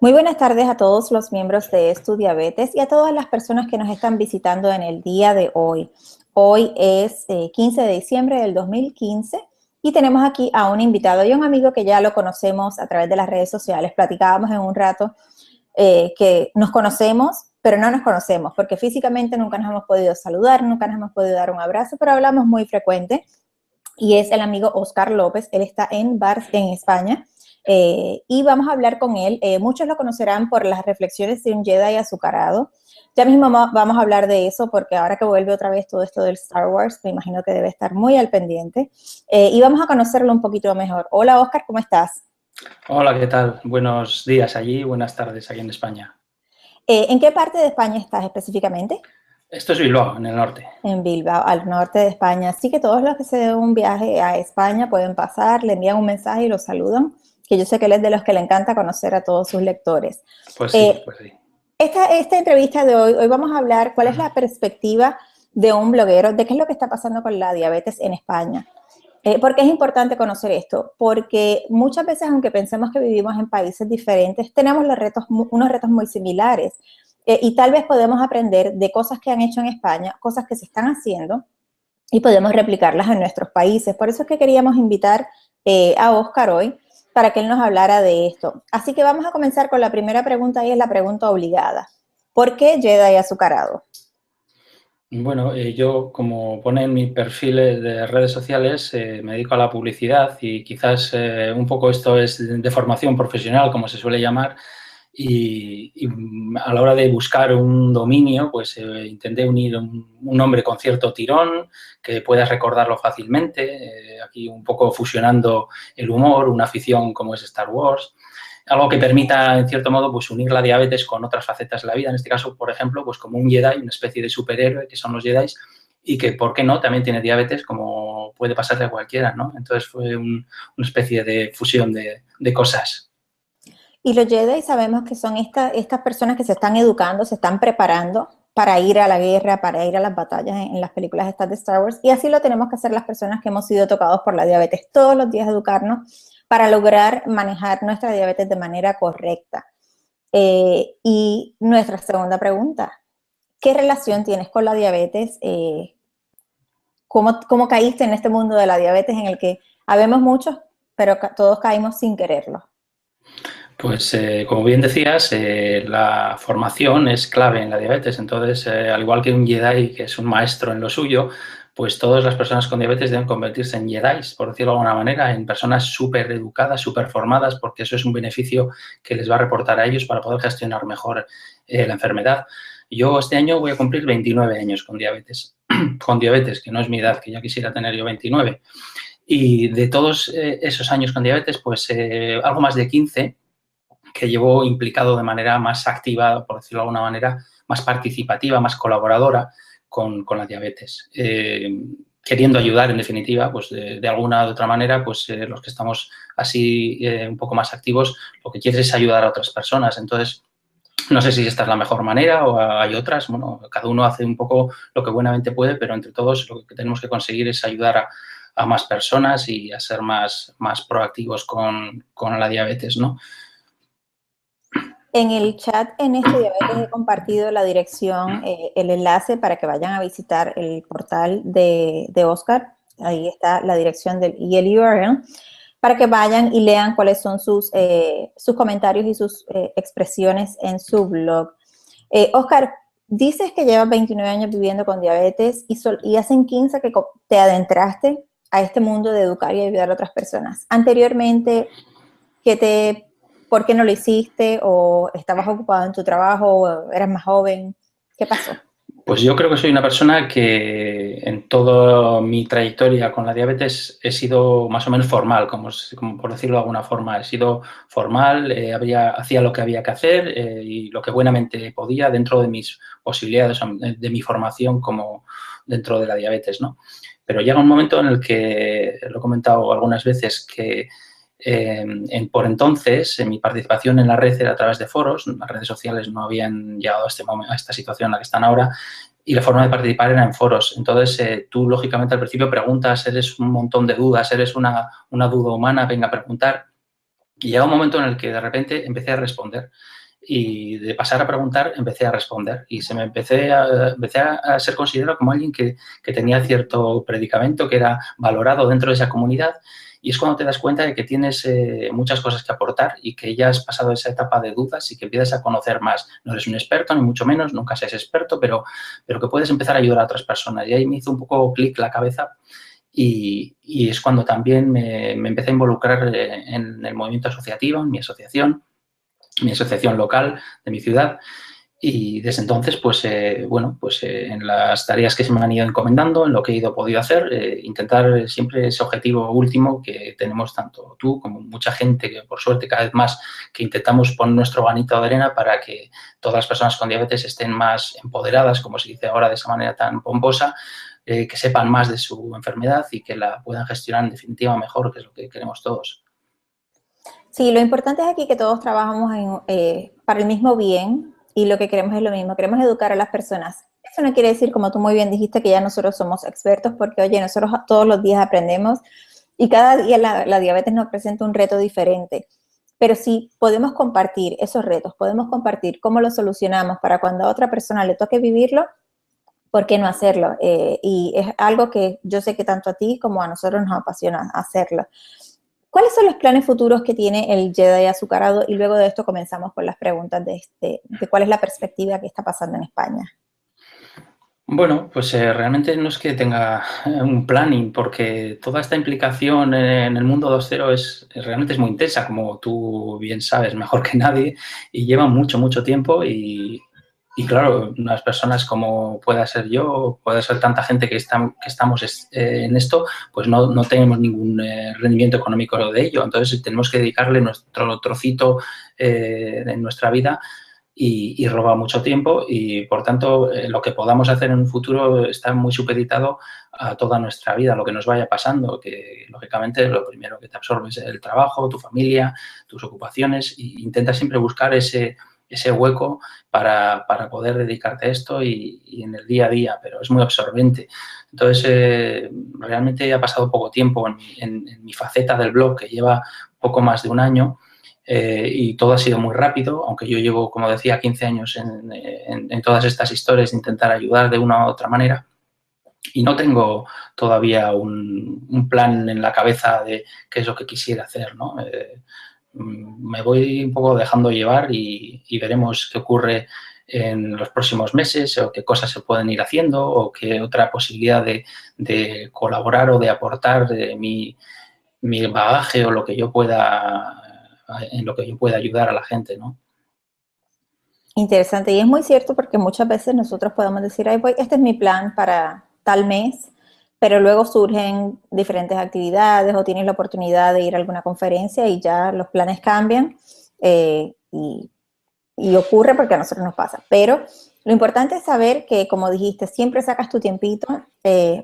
Muy buenas tardes a todos los miembros de Estudiabetes y a todas las personas que nos están visitando en el día de hoy. Hoy es 15 de diciembre del 2015 y tenemos aquí a un invitado y a un amigo que ya lo conocemos a través de las redes sociales. Platicábamos en un rato que nos conocemos, pero no nos conocemos porque físicamente nunca nos hemos podido saludar, nunca nos hemos podido dar un abrazo, pero hablamos muy frecuente y es el amigo Oscar López. Él está en España. Y vamos a hablar con él. Muchos lo conocerán por las reflexiones de un Jedi azucarado. Ya mismo vamos a hablar de eso porque ahora que vuelve otra vez todo esto del Star Wars, me imagino que debe estar muy al pendiente. Y vamos a conocerlo un poquito mejor. Hola, Oscar, ¿cómo estás? Hola, ¿qué tal? Buenos días allí, buenas tardes aquí en España. ¿En qué parte de España estás específicamente? Esto es Bilbao, en el norte. En Bilbao, al norte de España. Así que todos los que se den un viaje a España pueden pasar, le envían un mensaje y lo saludan, que yo sé que él es de los que le encanta conocer a todos sus lectores. Pues sí, pues sí. Esta entrevista de hoy vamos a hablar cuál es la perspectiva de un bloguero, de qué es lo que está pasando con la diabetes en España. ¿Por qué es importante conocer esto? Porque muchas veces, aunque pensemos que vivimos en países diferentes, tenemos unos retos muy similares. Y tal vez podemos aprender de cosas que han hecho en España, cosas que se están haciendo, y podemos replicarlas en nuestros países. Por eso es que queríamos invitar a Oscar hoy, para que él nos hablara de esto. Así que vamos a comenzar con la primera pregunta y es la pregunta obligada. ¿Por qué Jedi azucarado? Bueno, yo, como pone en mi perfil de redes sociales, me dedico a la publicidad y quizás un poco esto es de formación profesional, como se suele llamar, y a la hora de buscar un dominio, pues intenté unir un nombre con cierto tirón, que puedas recordarlo fácilmente, aquí un poco fusionando el humor, una afición como es Star Wars, algo que permita, en cierto modo, pues unir la diabetes con otras facetas de la vida. En este caso, por ejemplo, pues como un Jedi, una especie de superhéroe que son los Jedi y que, ¿por qué no?, también tiene diabetes como puede pasarle a cualquiera, ¿no? Entonces fue una especie de fusión de cosas. Y los Jedi sabemos que son estas personas que se están educando, se están preparando para ir a la guerra, para ir a las batallas en las películas estas de Star Wars. Y así lo tenemos que hacer las personas que hemos sido tocados por la diabetes. Todos los días educarnos para lograr manejar nuestra diabetes de manera correcta. Y nuestra segunda pregunta, ¿qué relación tienes con la diabetes? ¿Cómo caíste en este mundo de la diabetes en el que habemos muchos, pero todos caímos sin quererlo? Pues, como bien decías, la formación es clave en la diabetes. Entonces, al igual que un Jedi, que es un maestro en lo suyo, pues todas las personas con diabetes deben convertirse en Jedis, por decirlo de alguna manera, en personas súper educadas, súper formadas, porque eso es un beneficio que les va a reportar a ellos para poder gestionar mejor la enfermedad. Yo este año voy a cumplir 29 años con diabetes, que no es mi edad, que ya quisiera tener yo 29. Y de todos esos años con diabetes, pues algo más de 15 que llevo implicado de manera más activa, por decirlo de alguna manera, más participativa, más colaboradora con la diabetes. Queriendo ayudar, en definitiva, pues de alguna u otra manera, pues los que estamos así un poco más activos, lo que quieres es ayudar a otras personas. Entonces, no sé si esta es la mejor manera o hay otras. Bueno, cada uno hace un poco lo que buenamente puede, pero entre todos lo que tenemos que conseguir es ayudar a más personas y a ser más proactivos con la diabetes, ¿no? En el chat en Estudiabetes he compartido la dirección, el enlace para que vayan a visitar el portal de Oscar. Ahí está la dirección y el URL, para que vayan y lean cuáles son sus comentarios y sus expresiones en su blog. Oscar, dices que llevas 29 años viviendo con diabetes y hacen 15 que te adentraste a este mundo de educar y ayudar a otras personas. Anteriormente, ¿por qué no lo hiciste? ¿O estabas ocupado en tu trabajo? ¿O eras más joven? ¿Qué pasó? Pues yo creo que soy una persona que en toda mi trayectoria con la diabetes he sido más o menos formal, como por decirlo de alguna forma. He sido formal, hacía lo que había que hacer y lo que buenamente podía dentro de mis posibilidades, de mi formación como dentro de la diabetes, ¿no? Pero llega un momento en el que, lo he comentado algunas veces, que por entonces, mi participación en la red era a través de foros. Las redes sociales no habían llegado a esta situación en la que están ahora y la forma de participar era en foros. Entonces, tú, lógicamente, al principio preguntas, eres un montón de dudas, eres una duda humana, venga a preguntar. Y llega un momento en el que de repente empecé a responder. Y de pasar a preguntar, empecé a responder. Y empecé a ser considerado como alguien que tenía cierto predicamento, que era valorado dentro de esa comunidad. Y es cuando te das cuenta de que tienes muchas cosas que aportar y que ya has pasado esa etapa de dudas y que empiezas a conocer más. No eres un experto, ni mucho menos, nunca seas experto, pero que puedes empezar a ayudar a otras personas. Y ahí me hizo un poco clic la cabeza y es cuando también me empecé a involucrar en el movimiento asociativo, en mi asociación local de mi ciudad. Y desde entonces, pues, en las tareas que se me han ido encomendando, en lo que he podido hacer, intentar siempre ese objetivo último que tenemos tanto tú como mucha gente, que por suerte cada vez más, que intentamos poner nuestro granito de arena para que todas las personas con diabetes estén más empoderadas, como se dice ahora de esa manera tan pomposa, que sepan más de su enfermedad y que la puedan gestionar en definitiva mejor, que es lo que queremos todos. Sí, lo importante es aquí que todos trabajamos para el mismo bien y lo que queremos es lo mismo, queremos educar a las personas. Eso no quiere decir, como tú muy bien dijiste, que ya nosotros somos expertos, porque oye, nosotros todos los días aprendemos y cada día la diabetes nos presenta un reto diferente. Pero si podemos compartir esos retos, podemos compartir cómo los solucionamos para cuando a otra persona le toque vivirlo, ¿por qué no hacerlo? Y es algo que yo sé que tanto a ti como a nosotros nos apasiona hacerlo. ¿Cuáles son los planes futuros que tiene el Jedi azucarado? Y luego de esto comenzamos con las preguntas de cuál es la perspectiva que está pasando en España. Bueno, pues realmente no es que tenga un planning, porque toda esta implicación en el mundo 2.0 realmente es muy intensa, como tú bien sabes, mejor que nadie, y lleva mucho, mucho tiempo y claro, unas personas como pueda ser yo, puede ser tanta gente que estamos en esto, pues no tenemos ningún rendimiento económico de ello. Entonces tenemos que dedicarle nuestro trocito en nuestra vida y roba mucho tiempo y, por tanto, lo que podamos hacer en un futuro está muy supeditado a toda nuestra vida, lo que nos vaya pasando, que lógicamente lo primero que te absorbe es el trabajo, tu familia, tus ocupaciones, e intenta siempre buscar ese hueco para poder dedicarte a esto y en el día a día, pero es muy absorbente. Entonces, realmente ha pasado poco tiempo en mi faceta del blog, que lleva poco más de un año, y todo ha sido muy rápido, aunque yo llevo, como decía, 15 años en todas estas historias de intentar ayudar de una u otra manera. Y no tengo todavía un plan en la cabeza de qué es lo que quisiera hacer, ¿no? Me voy un poco dejando llevar y veremos qué ocurre en los próximos meses o qué cosas se pueden ir haciendo o qué otra posibilidad de colaborar o de aportar de mi bagaje o lo que yo pueda, en lo que yo pueda ayudar a la gente, ¿no? Interesante, y es muy cierto porque muchas veces nosotros podemos decir, ay, pues este es mi plan para tal mes, pero luego surgen diferentes actividades o tienes la oportunidad de ir a alguna conferencia y ya los planes cambian y ocurre porque a nosotros nos pasa. Pero lo importante es saber que, como dijiste, siempre sacas tu tiempito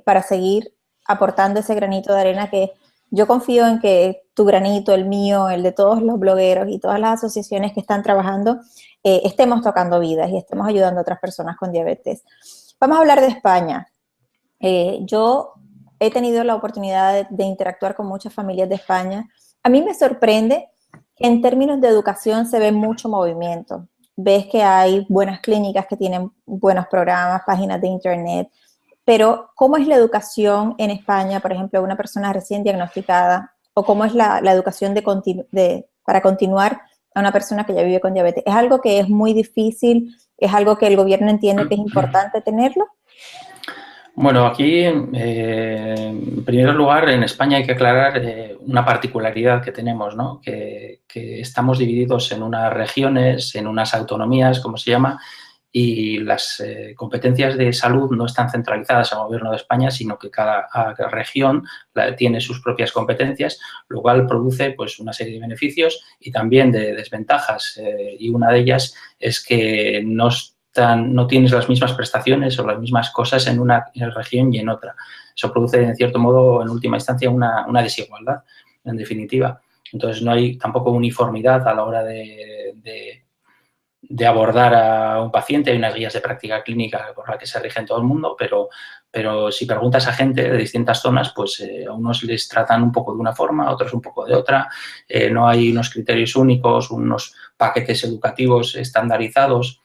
para seguir aportando ese granito de arena que yo confío en que tu granito, el mío, el de todos los blogueros y todas las asociaciones que están trabajando, estemos tocando vidas y estemos ayudando a otras personas con diabetes. Vamos a hablar de España. Yo he tenido la oportunidad de interactuar con muchas familias de España. A mí me sorprende que en términos de educación se ve mucho movimiento. Ves que hay buenas clínicas que tienen buenos programas, páginas de internet, pero ¿cómo es la educación en España, por ejemplo, una persona recién diagnosticada? ¿O cómo es la educación para continuar a una persona que ya vive con diabetes? ¿Es algo que es muy difícil? ¿Es algo que el gobierno entiende que es importante tenerlo? Bueno, aquí, en primer lugar, en España hay que aclarar una particularidad que tenemos, ¿no? Que estamos divididos en unas regiones, en unas autonomías, como se llama, y las competencias de salud no están centralizadas en el Gobierno de España, sino que cada región tiene sus propias competencias, lo cual produce, pues, una serie de beneficios y también de desventajas. Y una de ellas es que no tienes las mismas prestaciones o las mismas cosas en una región y en otra. Eso produce, en cierto modo, en última instancia, una desigualdad, en definitiva. Entonces, no hay tampoco uniformidad a la hora de abordar a un paciente. Hay unas guías de práctica clínica por la que se rige en todo el mundo, pero si preguntas a gente de distintas zonas, pues a unos les tratan un poco de una forma, a otros un poco de otra. No hay unos criterios únicos, unos paquetes educativos estandarizados.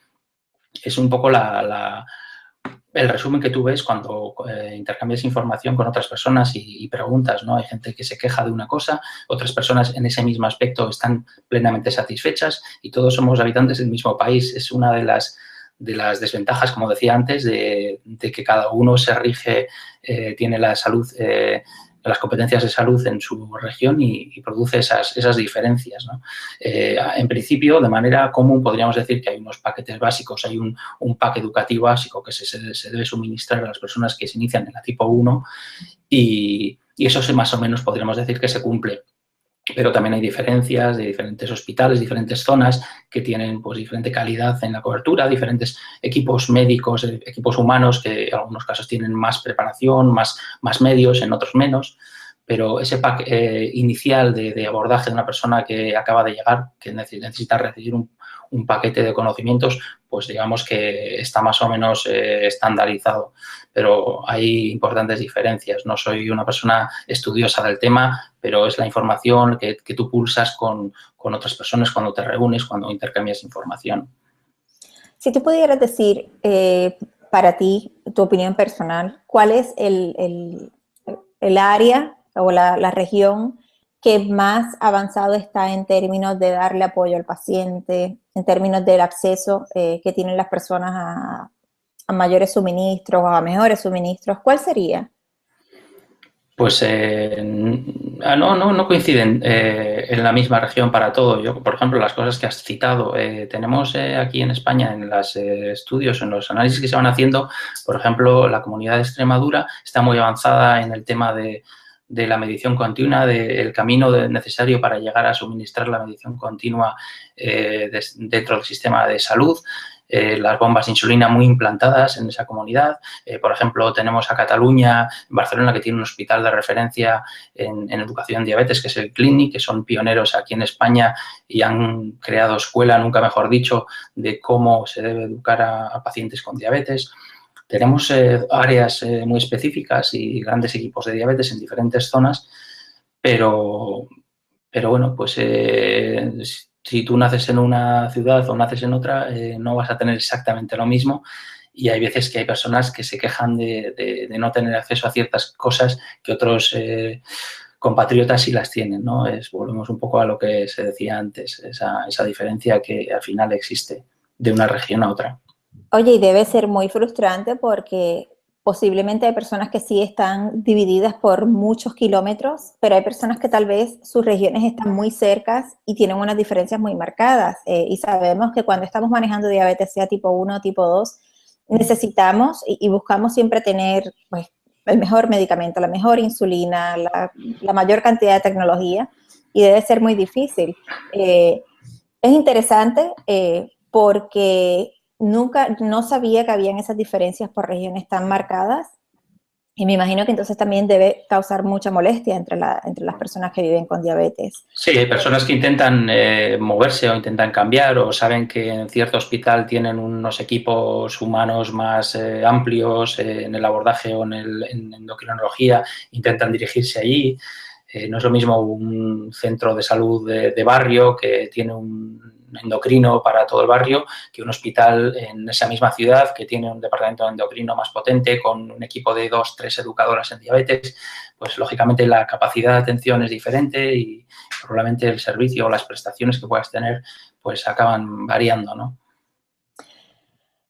Es un poco el resumen que tú ves cuando intercambias información con otras personas y preguntas, ¿no? Hay gente que se queja de una cosa, otras personas en ese mismo aspecto están plenamente satisfechas y todos somos habitantes del mismo país. Es una de las desventajas, como decía antes, de que cada uno se rige, tiene la salud, las competencias de salud en su región y produce esas diferencias, ¿no? En principio, de manera común, podríamos decir que hay unos paquetes básicos, hay un pack educativo básico que se debe suministrar a las personas que se inician en la tipo 1 y eso más o menos podríamos decir que se cumple. Pero también hay diferencias de diferentes hospitales, diferentes zonas que tienen pues diferente calidad en la cobertura, diferentes equipos médicos, equipos humanos que en algunos casos tienen más preparación, más medios, en otros menos. Pero ese pack inicial de abordaje de una persona que acaba de llegar, que necesita recibir un paquete de conocimientos, pues digamos que está más o menos estandarizado. Pero hay importantes diferencias. No soy una persona estudiosa del tema, pero es la información que tú pulsas con otras personas cuando te reúnes, cuando intercambias información. Si tú pudieras decir, para ti, tu opinión personal, ¿cuál es el área o la región que más avanzado está en términos de darle apoyo al paciente, en términos del acceso que tienen las personas a mayores suministros o a mejores suministros? ¿Cuál sería? Pues no coinciden en la misma región para todo. Yo, por ejemplo, las cosas que has citado, tenemos aquí en España en los estudios, en los análisis que se van haciendo, por ejemplo, la Comunidad de Extremadura está muy avanzada en el tema de la medición continua, del camino necesario para llegar a suministrar la medición continua dentro del sistema de salud. Las bombas de insulina muy implantadas en esa comunidad. Por ejemplo, tenemos a Cataluña, Barcelona, que tiene un hospital de referencia en educación en diabetes, que es el Clínic, que son pioneros aquí en España y han creado escuela, nunca mejor dicho, de cómo se debe educar a pacientes con diabetes. Tenemos áreas muy específicas y grandes equipos de diabetes en diferentes zonas, pero bueno, pues si tú naces en una ciudad o naces en otra, no vas a tener exactamente lo mismo y hay veces que hay personas que se quejan de no tener acceso a ciertas cosas que otros compatriotas sí las tienen, ¿no? Volvemos un poco a lo que se decía antes, esa diferencia que al final existe de una región a otra. Oye, y debe ser muy frustrante porque posiblemente hay personas que sí están divididas por muchos kilómetros, pero hay personas que tal vez sus regiones están muy cercas y tienen unas diferencias muy marcadas. Y sabemos que cuando estamos manejando diabetes, sea tipo 1 o tipo 2, necesitamos y buscamos siempre tener pues, el mejor medicamento, la mejor insulina, la mayor cantidad de tecnología, y debe ser muy difícil. Es interesante porque no sabía que habían esas diferencias por regiones tan marcadas y me imagino que entonces también debe causar mucha molestia entre las personas que viven con diabetes. Sí, hay personas que intentan moverse o intentan cambiar o saben que en cierto hospital tienen unos equipos humanos más amplios en el abordaje o en endocrinología, intentan dirigirse allí. No es lo mismo un centro de salud de barrio que tiene un endocrino para todo el barrio que un hospital en esa misma ciudad que tiene un departamento de endocrino más potente con un equipo de 2 o 3 educadoras en diabetes. Pues lógicamente la capacidad de atención es diferente y probablemente el servicio o las prestaciones que puedas tener pues acaban variando, ¿no?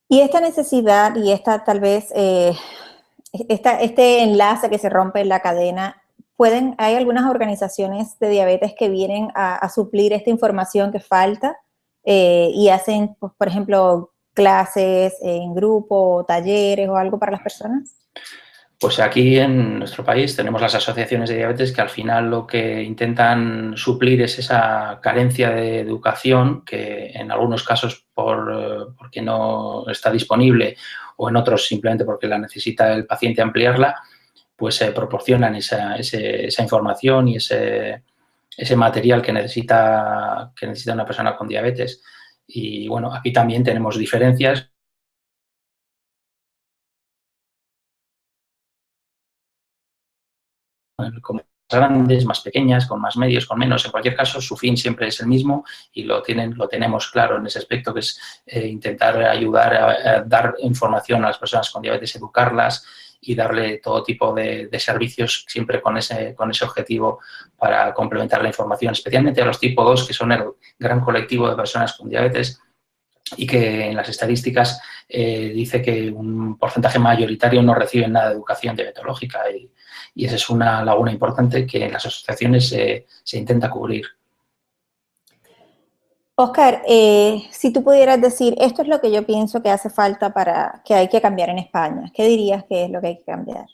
Y esta necesidad y esta tal vez este enlace que se rompe en la cadena, hay algunas organizaciones de diabetes que vienen a suplir esta información que falta y hacen, pues, por ejemplo, clases en grupo, talleres o algo para las personas. Pues aquí en nuestro país tenemos las asociaciones de diabetes que al final lo que intentan suplir es esa carencia de educación que en algunos casos porque no está disponible o en otros simplemente porque la necesita el paciente ampliarla, pues proporcionan esa información y ese material que necesita una persona con diabetes. Y bueno, aquí también tenemos diferencias. Como más grandes, más pequeñas, con más medios, con menos. En cualquier caso, su fin siempre es el mismo y lo tenemos claro en ese aspecto, que es intentar ayudar a dar información a las personas con diabetes, educarlas y darle todo tipo de servicios siempre con ese objetivo para complementar la información, especialmente a los tipo 2, que son el gran colectivo de personas con diabetes y que en las estadísticas dice que un porcentaje mayoritario no reciben nada de educación diabetológica y esa es una laguna importante que en las asociaciones se intenta cubrir. Oscar, si tú pudieras decir, esto es lo que yo pienso que hace falta para que hay que cambiar en España, ¿qué dirías que es lo que hay que cambiar?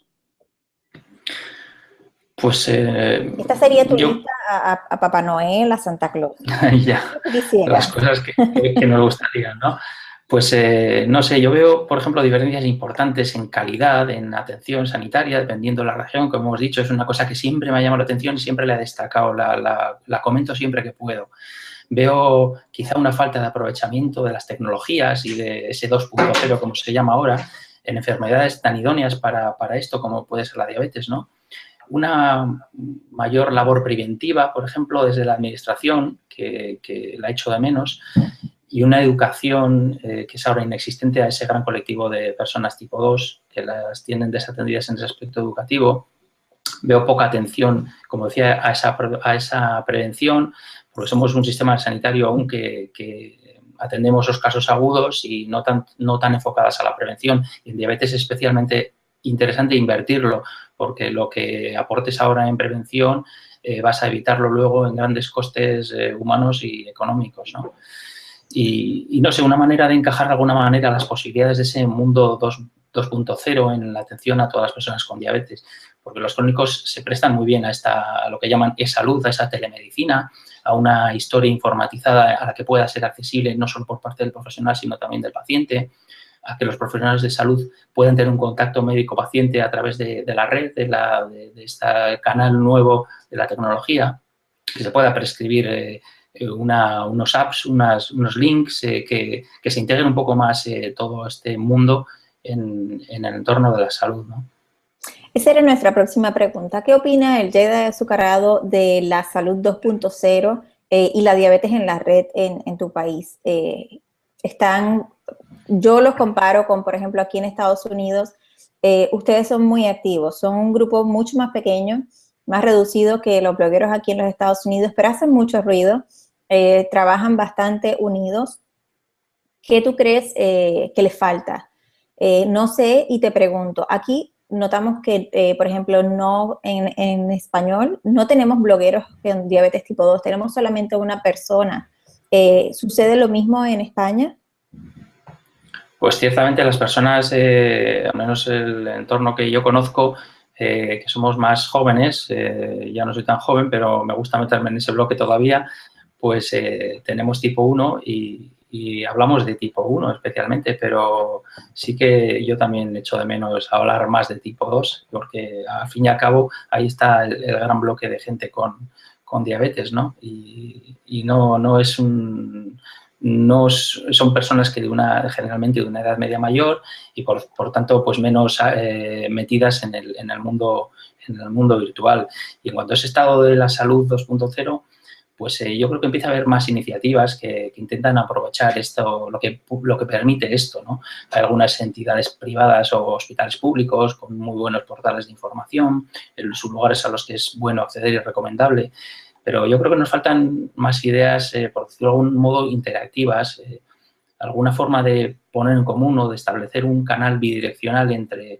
Pues Esta sería tu lista a Papá Noel, a Santa Claus. Ya, las cosas que nos gustarían, ¿no? Pues no sé, yo veo, por ejemplo, diferencias importantes en calidad, en atención sanitaria, dependiendo de la región. Como hemos dicho, es una cosa que siempre me ha llamado la atención y siempre la he destacado, la comento siempre que puedo. Veo quizá una falta de aprovechamiento de las tecnologías y de ese 2.0, como se llama ahora, en enfermedades tan idóneas para esto como puede ser la diabetes, ¿no? Una mayor labor preventiva, por ejemplo, desde la administración, que la echo de menos, y una educación que es ahora inexistente a ese gran colectivo de personas tipo 2 que las tienen desatendidas en ese aspecto educativo. Veo poca atención, como decía, a esa prevención, porque somos un sistema sanitario aún que atendemos los casos agudos y no tan enfocadas a la prevención. Y en diabetes es especialmente interesante invertirlo, porque lo que aportes ahora en prevención vas a evitarlo luego en grandes costes humanos y económicos, ¿no? Y no sé, una manera de encajar de alguna manera las posibilidades de ese mundo 2.0 en la atención a todas las personas con diabetes, porque los crónicos se prestan muy bien a lo que llaman e-salud, a esa telemedicina, a una historia informatizada a la que pueda ser accesible no solo por parte del profesional, sino también del paciente, a que los profesionales de salud puedan tener un contacto médico-paciente a través de la red, de este canal nuevo de la tecnología, que se pueda prescribir unos apps, unos links que se integren un poco más todo este mundo en el entorno de la salud, ¿no? Esa era nuestra próxima pregunta. ¿Qué opina el Jedi Azucarado de la salud 2.0 y la diabetes en la red en tu país? Yo los comparo con, por ejemplo, aquí en Estados Unidos, ustedes son muy activos, son un grupo mucho más pequeño, más reducido que los blogueros aquí en los Estados Unidos, pero hacen mucho ruido, trabajan bastante unidos. ¿Qué tú crees que les falta? No sé y te pregunto, aquí notamos que, por ejemplo, no en español no tenemos blogueros con diabetes tipo 2, tenemos solamente una persona. ¿Sucede lo mismo en España? Pues ciertamente las personas, al menos el entorno que yo conozco, que somos más jóvenes, ya no soy tan joven, pero me gusta meterme en ese bloque todavía, pues tenemos tipo 1 y hablamos de tipo 1 especialmente, pero sí que yo también echo de menos hablar más de tipo 2, porque al fin y al cabo ahí está el gran bloque de gente con diabetes, ¿no? Y no es un... No son personas que generalmente de una edad media mayor y por tanto pues menos metidas en el mundo virtual. Y en cuanto a ese estado de la salud 2.0, pues yo creo que empieza a haber más iniciativas que intentan aprovechar esto, lo que permite esto, ¿no? Hay algunas entidades privadas o hospitales públicos con muy buenos portales de información, en sus lugares a los que es bueno acceder y recomendable. Pero yo creo que nos faltan más ideas, por decirlo de algún modo, interactivas, alguna forma de poner en común o de establecer un canal bidireccional entre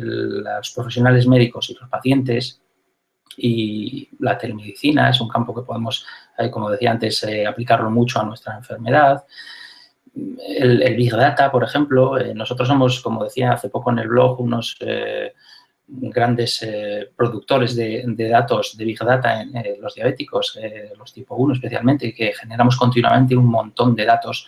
los profesionales médicos y los pacientes. Y la telemedicina es un campo que podemos, como decía antes, aplicarlo mucho a nuestra enfermedad. El Big Data, por ejemplo, nosotros somos, como decía hace poco en el blog, unos grandes productores de datos de Big Data en los diabéticos, los tipo 1 especialmente, que generamos continuamente un montón de datos,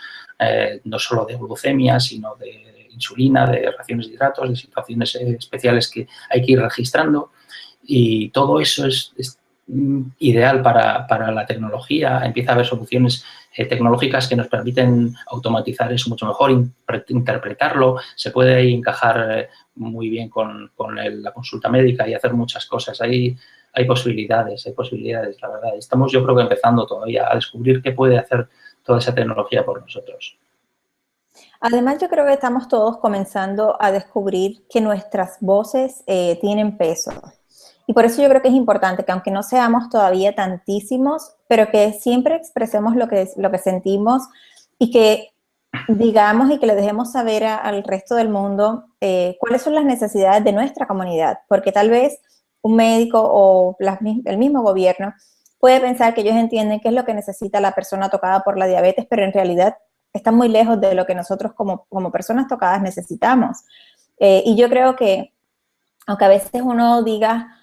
no solo de glucemia, sino de insulina, de raciones de hidratos, de situaciones especiales que hay que ir registrando. Y todo eso ideal para la tecnología, empieza a haber soluciones tecnológicas que nos permiten automatizar eso mucho mejor, interpretarlo, se puede ahí encajar muy bien con la consulta médica y hacer muchas cosas. Hay posibilidades, la verdad. Estamos, yo creo que empezando todavía a descubrir qué puede hacer toda esa tecnología por nosotros. Además, yo creo que estamos todos comenzando a descubrir que nuestras voces tienen peso. Y por eso yo creo que es importante que aunque no seamos todavía tantísimos, pero que siempre expresemos lo que sentimos y que digamos y que le dejemos saber al resto del mundo cuáles son las necesidades de nuestra comunidad. Porque tal vez un médico o el mismo gobierno puede pensar que ellos entienden qué es lo que necesita la persona tocada por la diabetes, pero en realidad está muy lejos de lo que nosotros como personas tocadas necesitamos. Y yo creo que, aunque a veces uno diga,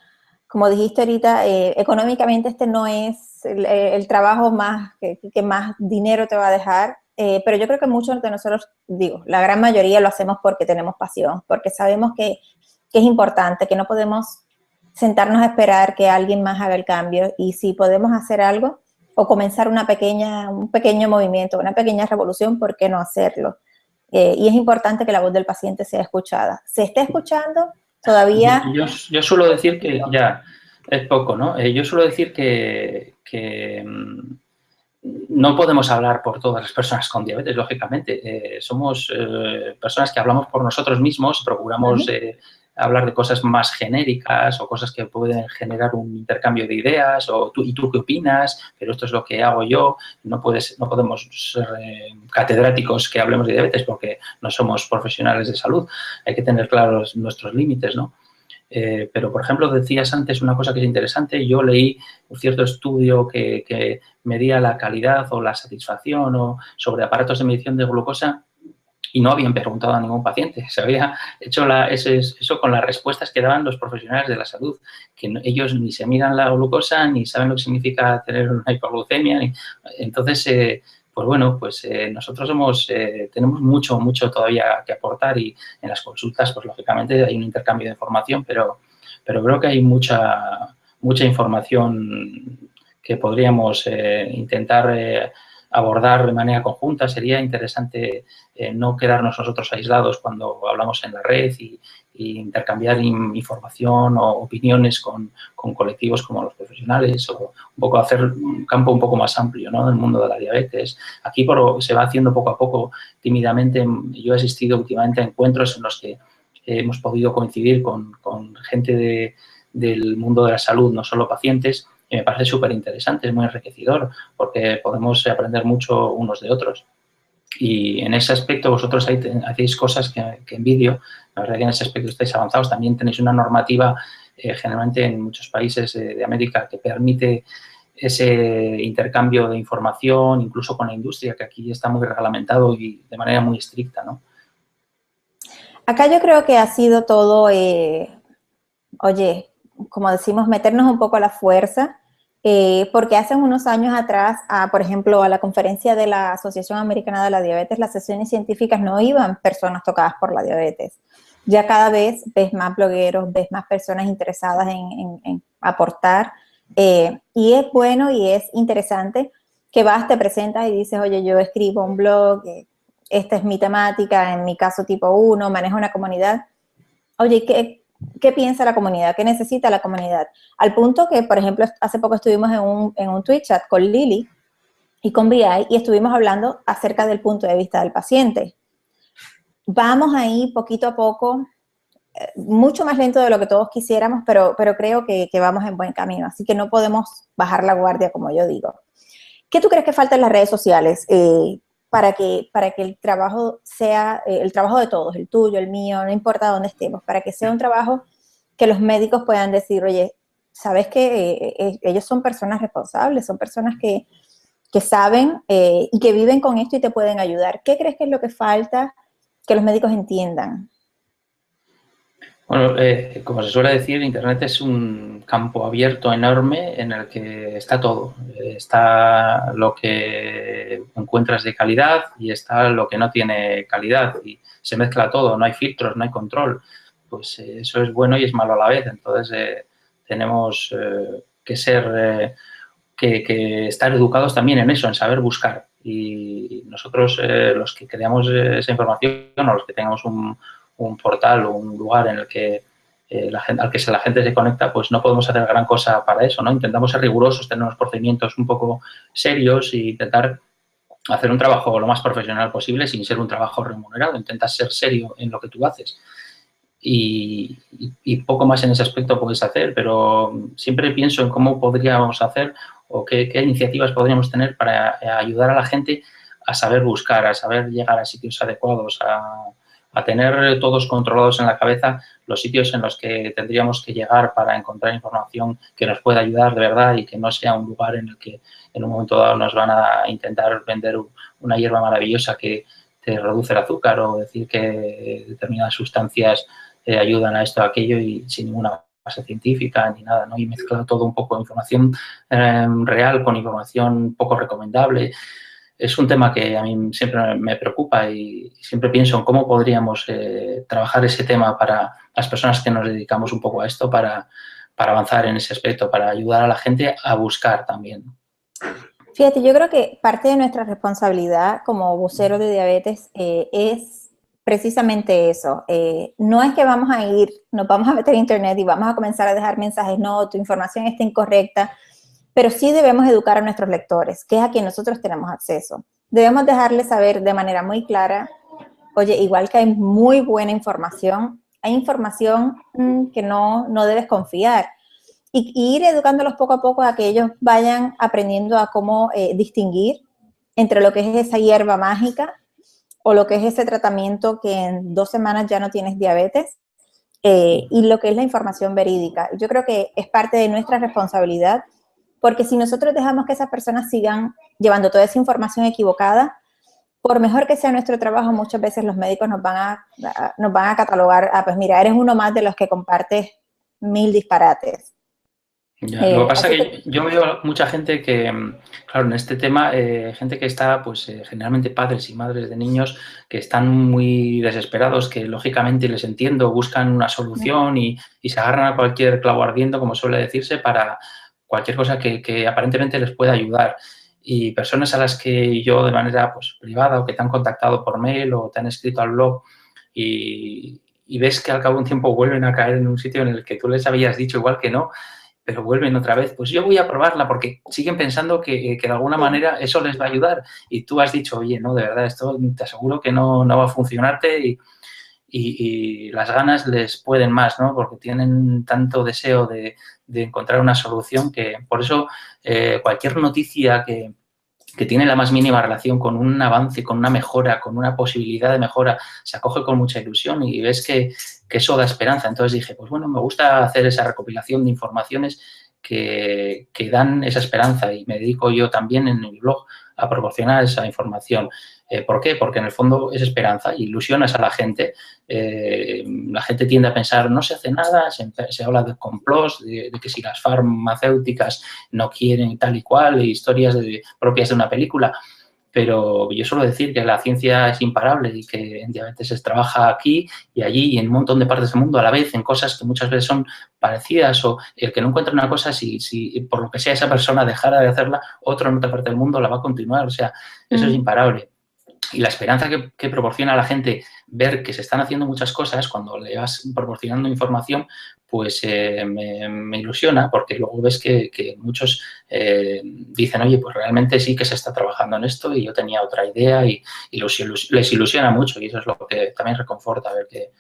como dijiste ahorita, económicamente este no es el trabajo más que más dinero te va a dejar, pero yo creo que muchos de nosotros, digo, la gran mayoría lo hacemos porque tenemos pasión, porque sabemos que es importante, que no podemos sentarnos a esperar que alguien más haga el cambio, y si podemos hacer algo o comenzar un pequeño movimiento, una pequeña revolución, ¿por qué no hacerlo? Y es importante que la voz del paciente sea escuchada. ¿Se está escuchando? Todavía... Yo suelo decir que ya es poco, ¿no? Yo suelo decir que no podemos hablar por todas las personas con diabetes, lógicamente. Somos personas que hablamos por nosotros mismos, procuramos hablar de cosas más genéricas o cosas que pueden generar un intercambio de ideas o ¿y tú qué opinas? Pero esto es lo que hago yo. No podemos ser catedráticos que hablemos de diabetes porque no somos profesionales de salud. Hay que tener claros nuestros límites, ¿no? Pero, por ejemplo, decías antes una cosa que es interesante. Yo leí un cierto estudio que medía la calidad o la satisfacción sobre aparatos de medición de glucosa y no habían preguntado a ningún paciente. Se había hecho eso con las respuestas que daban los profesionales de la salud, que ellos ni se miran la glucosa ni saben lo que significa tener una hipoglucemia. Entonces, pues bueno, pues nosotros tenemos mucho todavía que aportar y en las consultas, pues lógicamente hay un intercambio de información, pero creo que hay mucha información que podríamos intentar abordar de manera conjunta. Sería interesante no quedarnos nosotros aislados cuando hablamos en la red y intercambiar información o opiniones con colectivos como los profesionales o un poco hacer un campo un poco más amplio, ¿no?, del mundo de la diabetes. Aquí se va haciendo poco a poco, tímidamente. Yo he asistido últimamente a encuentros en los que hemos podido coincidir con gente del mundo de la salud, no solo pacientes, y me parece súper interesante, es muy enriquecedor porque podemos aprender mucho unos de otros. Y en ese aspecto vosotros hacéis cosas que envidio. La verdad que en ese aspecto estáis avanzados. También tenéis una normativa, generalmente en muchos países de América, que permite ese intercambio de información, incluso con la industria, que aquí está muy reglamentado y de manera muy estricta, ¿no? Acá yo creo que ha sido todo, oye, como decimos, meternos un poco a la fuerza, porque hace unos años atrás, por ejemplo, a la conferencia de la Asociación Americana de la Diabetes, las sesiones científicas no iban personas tocadas por la diabetes. Ya cada vez ves más blogueros, ves más personas interesadas en aportar, y es bueno y es interesante que vas, te presentas y dices, oye, yo escribo un blog, esta es mi temática, en mi caso tipo 1, manejo una comunidad. Oye, ¿qué piensa la comunidad? ¿Qué necesita la comunidad? Al punto que, por ejemplo, hace poco estuvimos en un Twitch chat con Lili y con VI y estuvimos hablando acerca del punto de vista del paciente. Vamos ahí poquito a poco, mucho más lento de lo que todos quisiéramos, pero creo que vamos en buen camino, así que no podemos bajar la guardia, como yo digo. ¿Qué tú crees que falta en las redes sociales para que el trabajo sea el trabajo de todos, el tuyo, el mío, no importa dónde estemos, para que sea un trabajo que los médicos puedan decir, oye, sabes que ellos son personas responsables, son personas que saben y que viven con esto y te pueden ayudar? ¿Qué crees que es lo que falta que los médicos entiendan? Bueno, como se suele decir, Internet es un campo abierto enorme en el que está todo. Está lo que encuentras de calidad y está lo que no tiene calidad. Y se mezcla todo, no hay filtros, no hay control. Pues eso es bueno y es malo a la vez. Entonces, tenemos que estar educados también en eso, en saber buscar. Y nosotros, los que creamos esa información o los que tengamos un portal o un lugar en el que la gente se conecta, pues no podemos hacer gran cosa para eso, ¿no? Intentamos ser rigurosos, tener unos procedimientos un poco serios e intentar hacer un trabajo lo más profesional posible sin ser un trabajo remunerado. Intentas ser serio en lo que tú haces. Y poco más en ese aspecto puedes hacer, pero siempre pienso en cómo podríamos hacer o qué iniciativas podríamos tener para ayudar a la gente a saber buscar, a saber llegar a sitios adecuados, a tener todos controlados en la cabeza los sitios en los que tendríamos que llegar para encontrar información que nos pueda ayudar de verdad y que no sea un lugar en el que en un momento dado nos van a intentar vender una hierba maravillosa que te reduce el azúcar o decir que determinadas sustancias ayudan a esto o aquello y sin ninguna base científica ni nada, ¿no? Y mezclar todo un poco de información real con información poco recomendable. Es un tema que a mí siempre me preocupa y siempre pienso en cómo podríamos trabajar ese tema para las personas que nos dedicamos un poco a esto para avanzar en ese aspecto, para ayudar a la gente a buscar también. Fíjate, yo creo que parte de nuestra responsabilidad como vocero de diabetes es precisamente eso. No es que vamos a ir, nos vamos a meter a internet y vamos a comenzar a dejar mensajes, no, tu información está incorrecta, pero sí debemos educar a nuestros lectores, que es a quien nosotros tenemos acceso. Debemos dejarles saber de manera muy clara, oye, igual que hay muy buena información, hay información que no debes confiar. Y ir educándolos poco a poco a que ellos vayan aprendiendo a cómo distinguir entre lo que es esa hierba mágica o lo que es ese tratamiento que en 2 semanas ya no tienes diabetes y lo que es la información verídica. Yo creo que es parte de nuestra responsabilidad porque si nosotros dejamos que esas personas sigan llevando toda esa información equivocada, por mejor que sea nuestro trabajo, muchas veces los médicos nos van a catalogar, pues mira, eres uno más de los que compartes 1000 disparates. Ya, lo que pasa es que yo veo mucha gente que, claro, en este tema, gente que está, pues generalmente padres y madres de niños que están muy desesperados, que lógicamente les entiendo, buscan una solución y se agarran a cualquier clavo ardiendo, como suele decirse, para cualquier cosa que aparentemente les pueda ayudar. Y personas a las que yo de manera pues, privada o que te han contactado por mail o te han escrito al blog y ves que al cabo de un tiempo vuelven a caer en un sitio en el que tú les habías dicho igual que no, pero vuelven otra vez, pues yo voy a probarla porque siguen pensando que de alguna manera eso les va a ayudar y tú has dicho, oye, no, de verdad, esto te aseguro que no va a funcionarte y las ganas les pueden más, ¿no? Porque tienen tanto deseo de encontrar una solución que por eso cualquier noticia que tiene la más mínima relación con un avance, con una mejora, con una posibilidad de mejora, se acoge con mucha ilusión y ves que eso da esperanza. Entonces dije, pues bueno, me gusta hacer esa recopilación de informaciones que dan esa esperanza y me dedico yo también en mi blog a proporcionar esa información. ¿Por qué? Porque en el fondo es esperanza, ilusionas a la gente. La gente tiende a pensar, no se hace nada, se habla de complots, de que si las farmacéuticas no quieren tal y cual, historias propias de una película. Pero yo suelo decir que la ciencia es imparable y que en diabetes se trabaja aquí y allí y en un montón de partes del mundo a la vez, en cosas que muchas veces son parecidas o el que no encuentra una cosa, si por lo que sea esa persona dejara de hacerla, otro en otra parte del mundo la va a continuar. O sea, eso es imparable. Y la esperanza que proporciona a la gente ver que se están haciendo muchas cosas cuando le vas proporcionando información, pues me ilusiona porque luego ves que muchos dicen, oye, pues realmente sí que se está trabajando en esto y yo tenía otra idea y les ilusiona mucho y eso es lo que también reconforta, ver que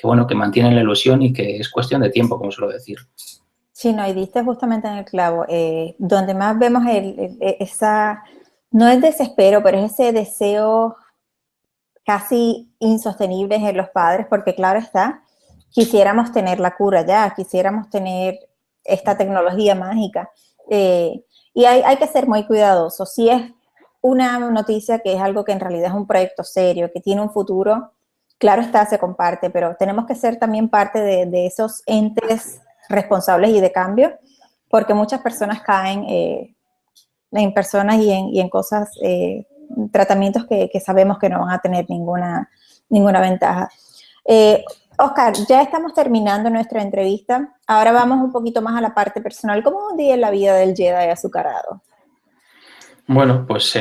bueno, que mantienen la ilusión y que es cuestión de tiempo, como suelo decir. Sí, no, y diste justamente en el clavo. Donde más vemos esa, no es desespero, pero es ese deseo casi insostenible en los padres, porque claro está, quisiéramos tener la cura ya, quisiéramos tener esta tecnología mágica. Y hay que ser muy cuidadosos. Si es una noticia que es algo que en realidad es un proyecto serio, que tiene un futuro, claro está, se comparte, pero tenemos que ser también parte de esos entes responsables y de cambio, porque muchas personas caen en personas y en cosas, tratamientos que sabemos que no van a tener ninguna ventaja. Oscar, ya estamos terminando nuestra entrevista. Ahora vamos un poquito más a la parte personal. ¿Cómo es un día en la vida del Jedi azucarado? Bueno, pues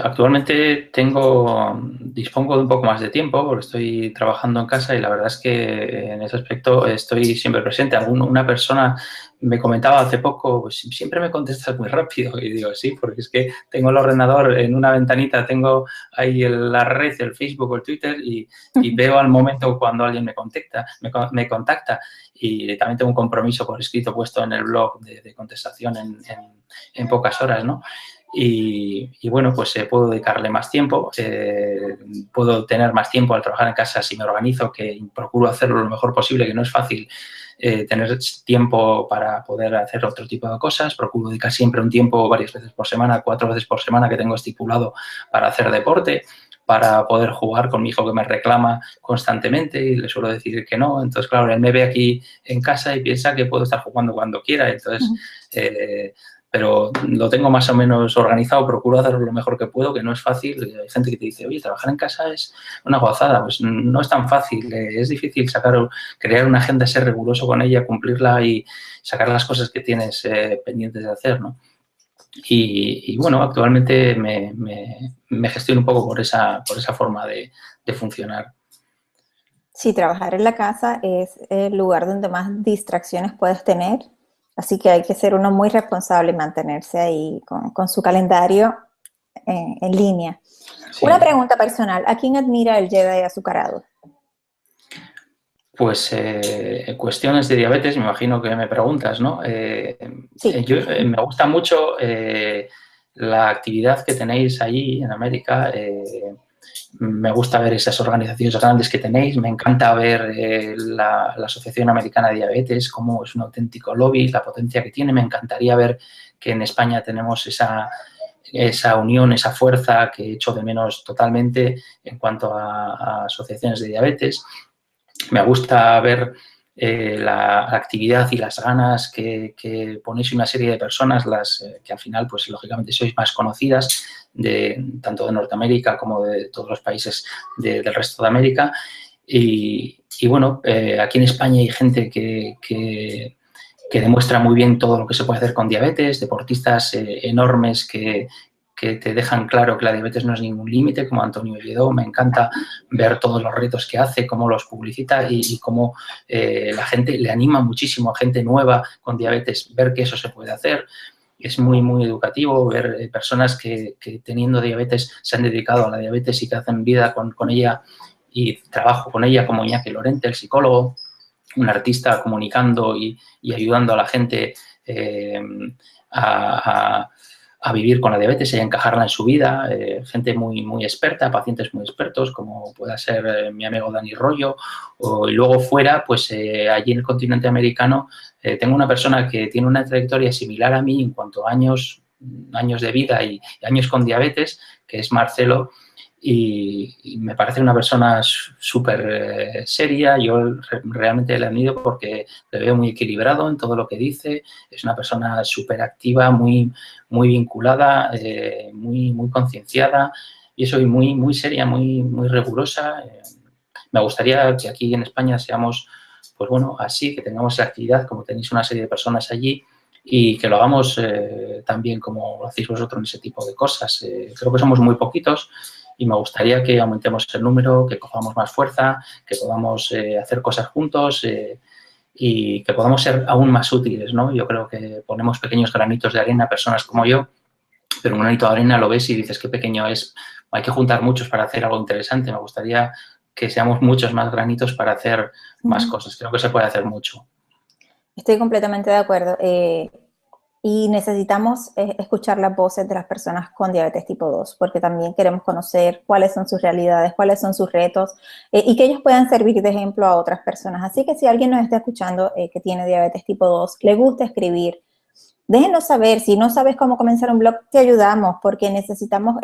actualmente dispongo de un poco más de tiempo porque estoy trabajando en casa y la verdad es que en ese aspecto estoy siempre presente. Una persona me comentaba hace poco, pues siempre me contestas muy rápido y digo, sí, porque es que tengo el ordenador en una ventanita, tengo ahí la red, el Facebook o el Twitter y veo al momento cuando alguien me contacta y también tengo un compromiso por escrito puesto en el blog de contestación en pocas horas, ¿no? Y bueno, pues puedo dedicarle más tiempo, puedo tener más tiempo al trabajar en casa si me organizo, que procuro hacerlo lo mejor posible, que no es fácil tener tiempo para poder hacer otro tipo de cosas. Procuro dedicar siempre un tiempo varias veces por semana, 4 veces por semana que tengo estipulado para hacer deporte, para poder jugar con mi hijo que me reclama constantemente y le suelo decir que no. Entonces, claro, él me ve aquí en casa y piensa que puedo estar jugando cuando quiera. Entonces, pero lo tengo más o menos organizado, procuro hacerlo lo mejor que puedo, que no es fácil. Hay gente que te dice, oye, trabajar en casa es una gozada. Pues no es tan fácil, es difícil crear una agenda, ser riguroso con ella, cumplirla y sacar las cosas que tienes pendientes de hacer, ¿no? Y bueno, actualmente me gestiono un poco por esa forma de funcionar. Sí, trabajar en la casa es el lugar donde más distracciones puedes tener, así que hay que ser uno muy responsable y mantenerse ahí con su calendario en línea. Sí. Una pregunta personal, ¿a quién admira el Jedi azucarado? Pues cuestiones de diabetes, me imagino que me preguntas, ¿no? Sí. Me gusta mucho la actividad que tenéis allí en América. Me gusta ver esas organizaciones grandes que tenéis. Me encanta ver la Asociación Americana de Diabetes, cómo es un auténtico lobby, la potencia que tiene. Me encantaría ver que en España tenemos esa unión, esa fuerza que echo de menos totalmente en cuanto a asociaciones de diabetes. Me gusta ver la actividad y las ganas que ponéis una serie de personas, que al final, pues lógicamente sois más conocidas, tanto de Norteamérica como de todos los países del resto de América. Y bueno, aquí en España hay gente que demuestra muy bien todo lo que se puede hacer con diabetes, deportistas enormes que te dejan claro que la diabetes no es ningún límite, como Antonio Lledó. Me encanta ver todos los retos que hace, cómo los publicita y cómo la gente le anima muchísimo a gente nueva con diabetes, ver que eso se puede hacer. Es muy, muy educativo ver personas que teniendo diabetes se han dedicado a la diabetes y que hacen vida con ella y trabajo con ella, como Iñaki Lorente, el psicólogo, un artista comunicando y ayudando a la gente a vivir con la diabetes y a encajarla en su vida, gente muy, muy experta, pacientes muy expertos, como pueda ser mi amigo Dani Rollo, y luego fuera, pues allí en el continente americano, tengo una persona que tiene una trayectoria similar a mí en cuanto a años de vida y años con diabetes, que es Marcelo, y me parece una persona súper seria. Yo realmente le admiro porque le veo muy equilibrado en todo lo que dice. Es una persona súper activa, muy, muy vinculada, muy, muy concienciada y soy muy, muy seria, muy, muy rigurosa. Me gustaría que aquí en España seamos, pues bueno, así, que tengamos esa actividad como tenéis una serie de personas allí y que lo hagamos también como lo hacéis vosotros en ese tipo de cosas. Creo que somos muy poquitos y me gustaría que aumentemos el número, que cojamos más fuerza, que podamos hacer cosas juntos y que podamos ser aún más útiles, ¿no? Yo creo que ponemos pequeños granitos de arena a personas como yo, pero un granito de arena lo ves y dices qué pequeño es. Hay que juntar muchos para hacer algo interesante. Me gustaría que seamos muchos más granitos para hacer más cosas. Creo que se puede hacer mucho. Estoy completamente de acuerdo. Y necesitamos escuchar las voces de las personas con diabetes tipo 2, porque también queremos conocer cuáles son sus realidades, cuáles son sus retos, y que ellos puedan servir de ejemplo a otras personas. Así que si alguien nos está escuchando que tiene diabetes tipo 2, le gusta escribir, déjenos saber. Si no sabes cómo comenzar un blog, te ayudamos, porque necesitamos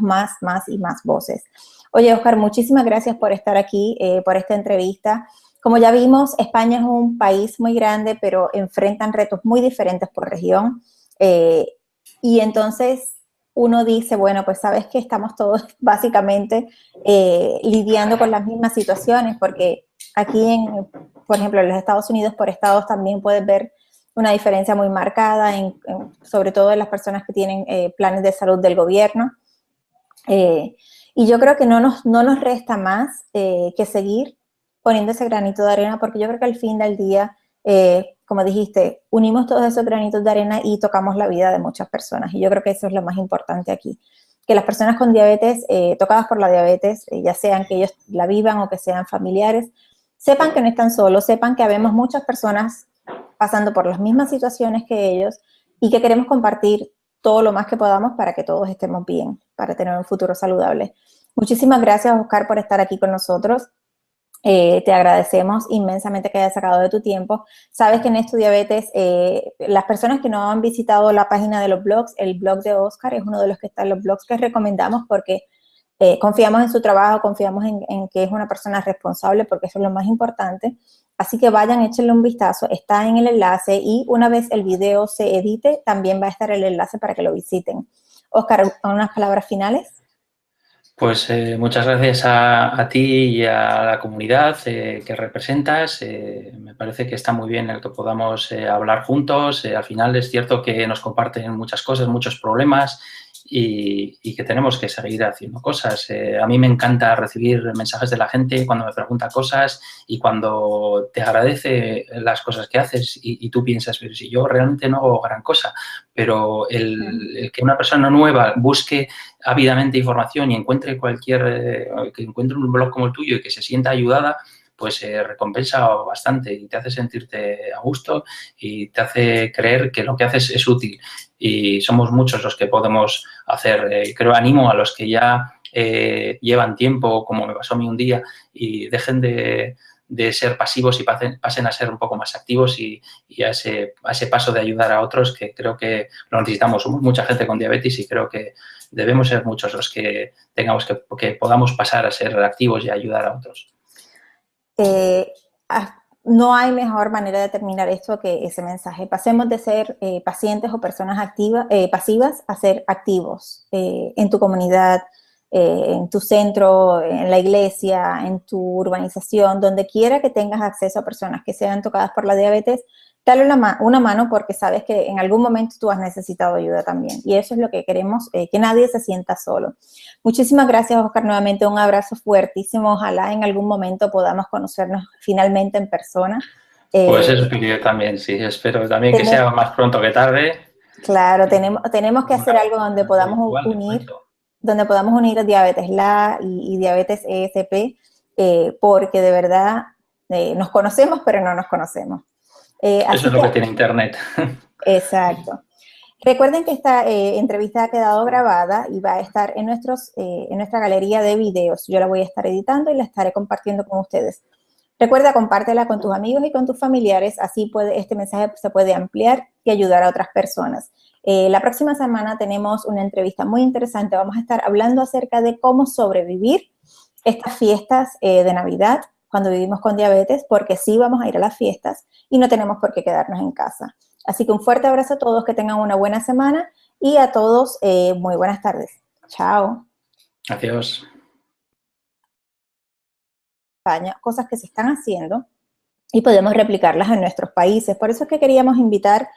más y más voces. Oye, Oscar, muchísimas gracias por estar aquí, por esta entrevista. Como ya vimos, España es un país muy grande, pero enfrentan retos muy diferentes por región. Y entonces, uno dice, bueno, pues sabes que estamos todos básicamente lidiando con las mismas situaciones, porque aquí, por ejemplo, en los Estados Unidos, por estados también puedes ver una diferencia muy marcada, sobre todo en las personas que tienen planes de salud del gobierno. Y yo creo que no nos resta más que seguir poniendo ese granito de arena, porque yo creo que al fin del día, como dijiste, unimos todos esos granitos de arena y tocamos la vida de muchas personas. Y yo creo que eso es lo más importante aquí. Que las personas con diabetes, tocadas por la diabetes, ya sean que ellos la vivan o que sean familiares, sepan que no están solos, sepan que habemos muchas personas pasando por las mismas situaciones que ellos y que queremos compartir todo lo más que podamos para que todos estemos bien, para tener un futuro saludable. Muchísimas gracias, Oscar, por estar aquí con nosotros. Te agradecemos inmensamente que hayas sacado de tu tiempo. Sabes que en Estudiabetes, las personas que no han visitado la página de los blogs, el blog de Oscar es uno de los que está en los blogs que recomendamos porque confiamos en su trabajo, confiamos en que es una persona responsable, porque eso es lo más importante. Así que vayan, échenle un vistazo, está en el enlace y una vez el video se edite, también va a estar el enlace para que lo visiten. Oscar, unas palabras finales. Pues muchas gracias a ti y a la comunidad que representas. Me parece que está muy bien el que podamos hablar juntos. Al final es cierto que nos comparten muchas cosas, muchos problemas y que tenemos que seguir haciendo cosas. A mí me encanta recibir mensajes de la gente cuando me pregunta cosas y cuando te agradece las cosas que haces y tú piensas, pero si yo realmente no hago gran cosa, pero el que una persona nueva busque ávidamente información y encuentre que encuentre un blog como el tuyo y que se sienta ayudada, pues recompensa bastante y te hace sentirte a gusto y te hace creer que lo que haces es útil. Y somos muchos los que podemos hacer. Creo animo a los que ya llevan tiempo, como me pasó a mí un día, y dejen de ser pasivos y pasen a ser un poco más activos y a ese paso de ayudar a otros, que creo que lo necesitamos. Somos mucha gente con diabetes y creo que debemos ser muchos los que que podamos pasar a ser activos y ayudar a otros. No hay mejor manera de terminar esto que ese mensaje. Pasemos de ser pacientes o personas pasivas a ser activos en tu comunidad, en tu centro, en la iglesia, en tu urbanización, donde quiera que tengas acceso a personas que sean tocadas por la diabetes, dale una mano porque sabes que en algún momento tú has necesitado ayuda también. Y eso es lo que queremos, que nadie se sienta solo. Muchísimas gracias, Oscar, nuevamente un abrazo fuertísimo. Ojalá en algún momento podamos conocernos finalmente en persona. Pues eso yo también, sí. Espero también que sea más pronto que tarde. Claro, tenemos que hacer algo donde podamos unir Diabetes LA y Diabetes ESP, porque de verdad nos conocemos, pero no nos conocemos. Eso es lo que tiene Internet. Exacto. Recuerden que esta entrevista ha quedado grabada y va a estar en nuestra galería de videos. Yo la voy a estar editando y la estaré compartiendo con ustedes. Recuerda, compártela con tus amigos y con tus familiares, así este mensaje se puede ampliar y ayudar a otras personas. La próxima semana tenemos una entrevista muy interesante. Vamos a estar hablando acerca de cómo sobrevivir estas fiestas de Navidad cuando vivimos con diabetes, porque sí vamos a ir a las fiestas y no tenemos por qué quedarnos en casa. Así que un fuerte abrazo a todos, que tengan una buena semana y a todos muy buenas tardes. Chao. Adiós. España, cosas que se están haciendo y podemos replicarlas en nuestros países. Por eso es que queríamos invitar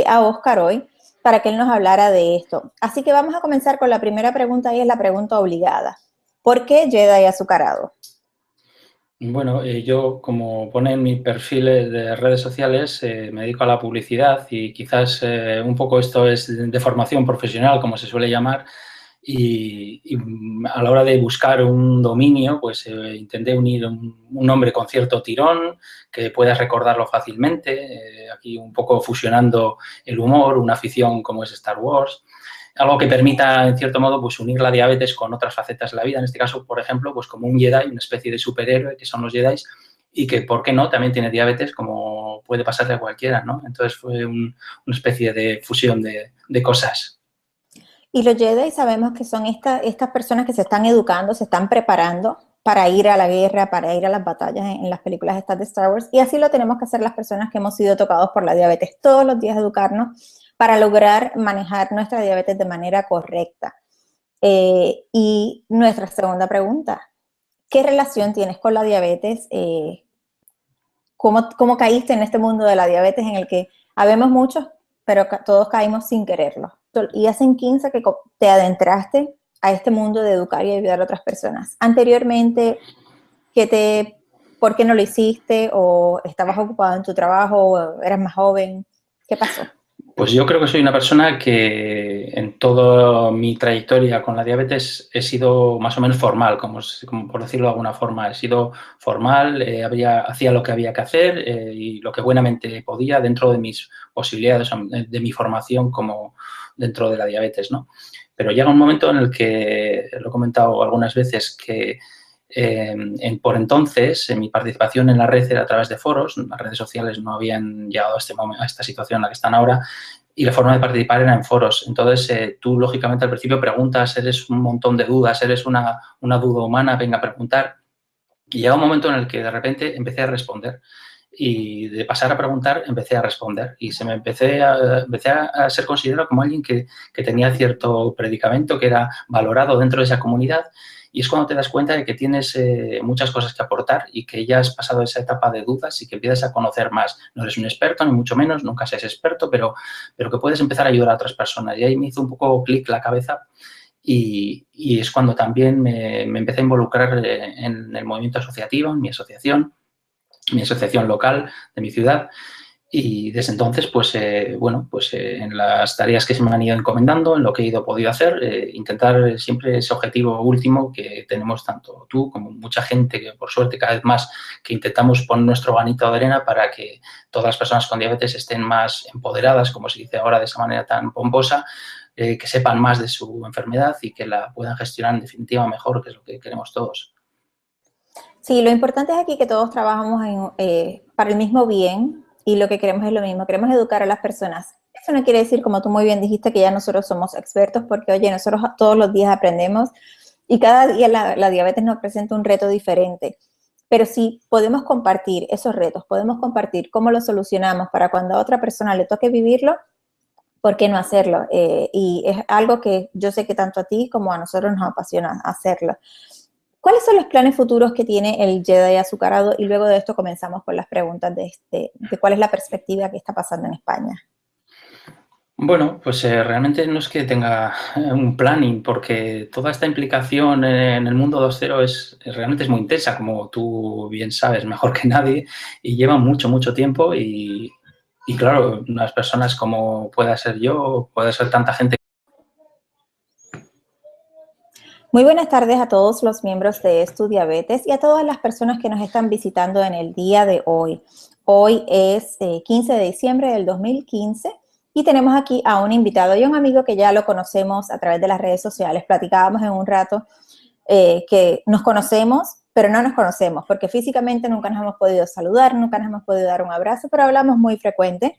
a Oscar hoy para que él nos hablara de esto. Así que vamos a comenzar con la primera pregunta y es la pregunta obligada. ¿Por qué Jedi azucarado? Bueno, yo, como pone en mi perfil de redes sociales, me dedico a la publicidad y quizás un poco esto es de formación profesional, como se suele llamar, y a la hora de buscar un dominio, pues intenté unir un nombre con cierto tirón, que puedas recordarlo fácilmente, aquí un poco fusionando el humor, una afición como es Star Wars, algo que permita, en cierto modo, pues unir la diabetes con otras facetas de la vida. En este caso, por ejemplo, pues como un Jedi, una especie de superhéroe que son los Jedi y que, ¿por qué no?, también tiene diabetes, como puede pasarle a cualquiera, ¿no? Entonces fue una especie de fusión de cosas. Y los Jedi sabemos que son estas personas que se están educando, se están preparando para ir a la guerra, para ir a las batallas en las películas estas de Star Wars. Y así lo tenemos que hacer las personas que hemos sido tocados por la diabetes. Todos los días educarnos para lograr manejar nuestra diabetes de manera correcta. Y nuestra segunda pregunta, ¿qué relación tienes con la diabetes? ¿Cómo caíste en este mundo de la diabetes en el que habemos muchos, pero todos caímos sin quererlo? Y hace 15 que te adentraste a este mundo de educar y ayudar a otras personas. Anteriormente, ¿por qué no lo hiciste? ¿O estabas ocupado en tu trabajo? ¿O eras más joven? ¿Qué pasó? Pues yo creo que soy una persona que en toda mi trayectoria con la diabetes he sido más o menos formal, como por decirlo de alguna forma. He sido formal, hacía lo que había que hacer y lo que buenamente podía dentro de mis posibilidades, de mi formación como dentro de la diabetes, ¿no? Pero llega un momento en el que, lo he comentado algunas veces, que por entonces, mi participación en la red era a través de foros. Las redes sociales no habían llegado a esta situación en la que están ahora y la forma de participar era en foros. Entonces, tú, lógicamente, al principio preguntas, eres un montón de dudas, eres una duda humana, venga a preguntar. Y llega un momento en el que de repente empecé a responder. Y de pasar a preguntar, empecé a responder. Y empecé a ser considerado como alguien que tenía cierto predicamento, que era valorado dentro de esa comunidad. Y es cuando te das cuenta de que tienes muchas cosas que aportar y que ya has pasado esa etapa de dudas y que empiezas a conocer más. No eres un experto, ni mucho menos, nunca seas experto, pero que puedes empezar a ayudar a otras personas. Y ahí me hizo un poco clic la cabeza y es cuando también me empecé a involucrar en el movimiento asociativo, en mi asociación local de mi ciudad. Y desde entonces, en las tareas que se me han ido encomendando, en lo que he podido hacer, intentar siempre ese objetivo último que tenemos tanto tú como mucha gente, que por suerte cada vez más, que intentamos poner nuestro granito de arena para que todas las personas con diabetes estén más empoderadas, como se dice ahora de esa manera tan pomposa, que sepan más de su enfermedad y que la puedan gestionar en definitiva mejor, que es lo que queremos todos. Sí, lo importante es aquí que todos trabajamos para el mismo bien y lo que queremos es lo mismo, queremos educar a las personas. Eso no quiere decir, como tú muy bien dijiste, que ya nosotros somos expertos, porque oye, nosotros todos los días aprendemos y cada día la diabetes nos presenta un reto diferente. Pero si podemos compartir esos retos, podemos compartir cómo los solucionamos para cuando a otra persona le toque vivirlo, ¿por qué no hacerlo? Y es algo que yo sé que tanto a ti como a nosotros nos apasiona hacerlo. ¿Cuáles son los planes futuros que tiene el Jedi azucarado? Y luego de esto comenzamos con las preguntas de cuál es la perspectiva que está pasando en España. Bueno, pues realmente no es que tenga un planning, porque toda esta implicación en el mundo 2.0 realmente es muy intensa, como tú bien sabes, mejor que nadie, y lleva mucho, mucho tiempo y claro, unas personas como pueda ser yo, puede ser tanta gente. Muy buenas tardes a todos los miembros de Estudiabetes y a todas las personas que nos están visitando en el día de hoy. Hoy es 15 de diciembre del 2015 y tenemos aquí a un invitado y a un amigo que ya lo conocemos a través de las redes sociales. Platicábamos en un rato que nos conocemos, pero no nos conocemos porque físicamente nunca nos hemos podido saludar, nunca nos hemos podido dar un abrazo, pero hablamos muy frecuente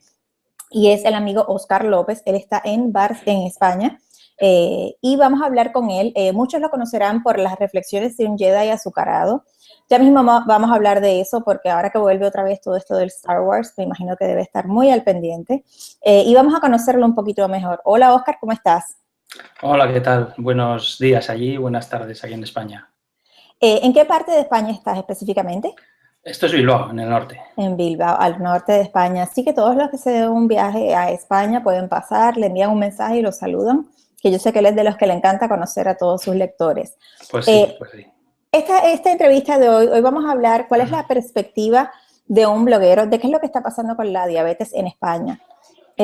y es el amigo Oscar López. Él está en Barcelona, en España. Y vamos a hablar con él. Muchos lo conocerán por las reflexiones de un Jedi azucarado. Ya mismo vamos a hablar de eso porque ahora que vuelve otra vez todo esto del Star Wars, me imagino que debe estar muy al pendiente. Y vamos a conocerlo un poquito mejor. Hola, Oscar, ¿cómo estás? Hola, ¿qué tal? Buenos días allí, buenas tardes aquí en España. ¿En qué parte de España estás específicamente? Esto es Bilbao, en el norte. En Bilbao, al norte de España. Así que todos los que se den un viaje a España pueden pasar, le envían un mensaje y lo saludan, que yo sé que él es de los que le encanta conocer a todos sus lectores. Pues sí, pues sí. Esta entrevista de hoy vamos a hablar cuál es la perspectiva de un bloguero, de qué es lo que está pasando con la diabetes en España.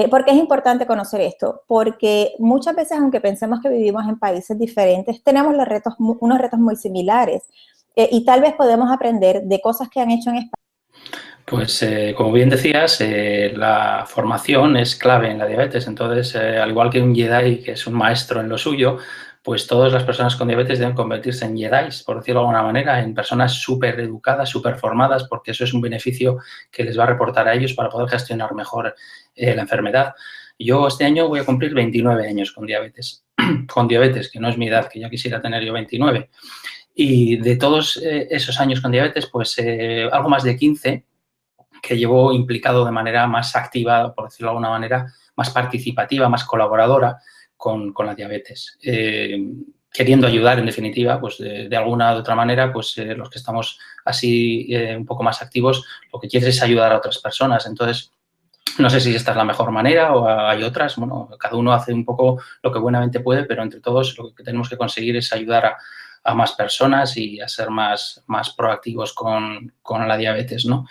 ¿Por qué es importante conocer esto? Porque muchas veces, aunque pensemos que vivimos en países diferentes, tenemos unos retos muy similares y tal vez podemos aprender de cosas que han hecho en España. Pues como bien decías, la formación es clave en la diabetes. Entonces, al igual que un Jedi que es un maestro en lo suyo, pues todas las personas con diabetes deben convertirse en Jedis, por decirlo de alguna manera, en personas súper educadas, súper formadas, porque eso es un beneficio que les va a reportar a ellos para poder gestionar mejor la enfermedad. Yo este año voy a cumplir 29 años con diabetes, que no es mi edad, que ya quisiera tener yo 29. Y de todos esos años con diabetes, pues algo más de 15 que llevo implicado de manera más activa, por decirlo de alguna manera, más participativa, más colaboradora con la diabetes. Queriendo ayudar, en definitiva, pues de alguna u otra manera, pues los que estamos así un poco más activos, lo que quieres es ayudar a otras personas. Entonces, no sé si esta es la mejor manera o hay otras. Bueno, cada uno hace un poco lo que buenamente puede, pero entre todos lo que tenemos que conseguir es ayudar a más personas y a ser más proactivos con la diabetes, ¿no?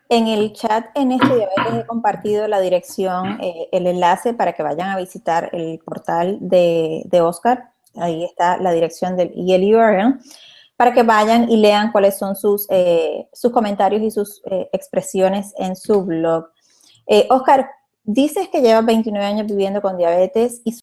En el chat en Estudiabetes he compartido la dirección, el enlace para que vayan a visitar el portal de Oscar. Ahí está la dirección y el URL, para que vayan y lean cuáles son sus comentarios y sus expresiones en su blog. Oscar, dices que llevas 29 años viviendo con diabetes y